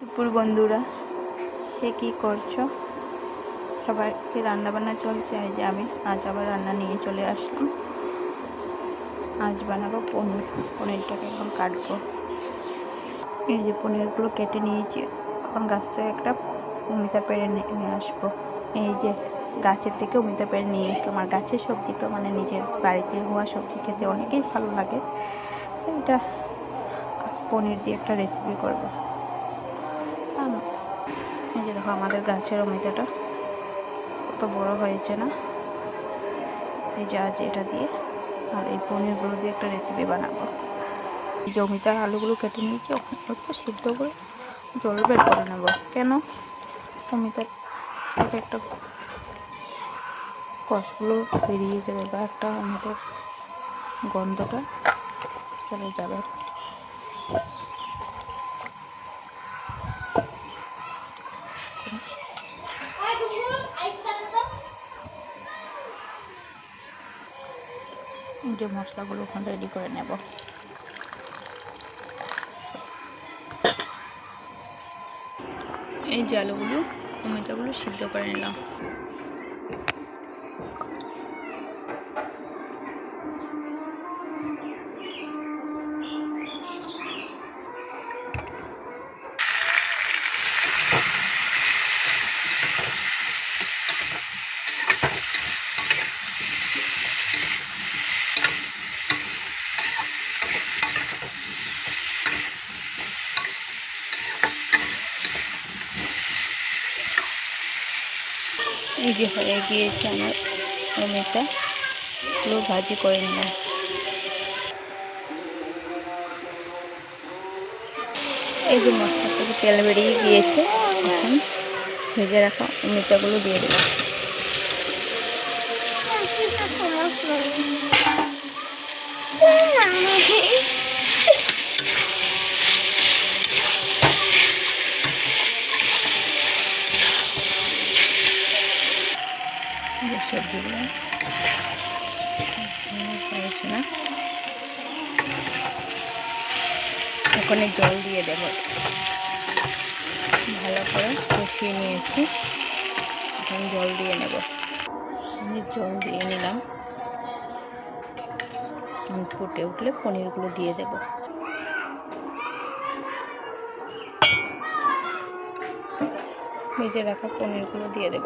দুপুর বন্ধুরা, কে কী করছো? সবাইকে রান্না বান্না চলছে। এই যে আমি আজ আবার রান্না নিয়ে চলে আসলাম। আজ বানাবো পনির। পনিরটাকে এখন কাটবো। এই যে পনিরগুলো কেটে নিয়েছি। এখন গাছ থেকে একটা অমিতা পেড়ে নিয়ে আসবো। এই যে গাছের থেকে অমিতা পেড়ে নিয়ে আসলাম। আর গাছের সবজি তো নিজের বাড়িতে হওয়া সবজি খেতে অনেকেই ভালো লাগে। এটা আজ পনির দিয়ে একটা রেসিপি করবো। এই যে দেখো আমাদের গাছের অমিতাটা কত বড় হয়েছে না। এই যে আজ এটা দিয়ে আর এই পনিরগুলো দিয়ে একটা রেসিপি বানাবো। এই যে অমিতার আলুগুলো কেটে নিয়েছি, অল্প সিদ্ধ করে জল বের করে নেব। কেন? অমিতার একটা কষগুলো বেরিয়ে যাবে বা একটা অমিতার গন্ধটা চলে যাবে। যে মশলাগুলো ওখানে রেডি করে নেব। এই যে আলুগুলো অমিতাগুলো সিদ্ধ করে নিলাম। এই যে হয়ে গিয়েছে আমার অমিতা, পুরো ভাজি করে নিলাম। এই যে মশলা থেকে তেল বেরিয়ে গিয়েছে, এখন ভেজে রাখা অমিতাগুলো দিয়ে দিলাম। সবজিগুলো হয়েছে না, এখন জল দিয়ে দেব। ভালো করে কষিয়ে নিয়েছি, এখন জল দিয়ে নেব। জল দিয়ে নিলাম। ফুটে উঠলে পনিরগুলো দিয়ে দেব। ভেজে রাখা পনিরগুলো দিয়ে দেব।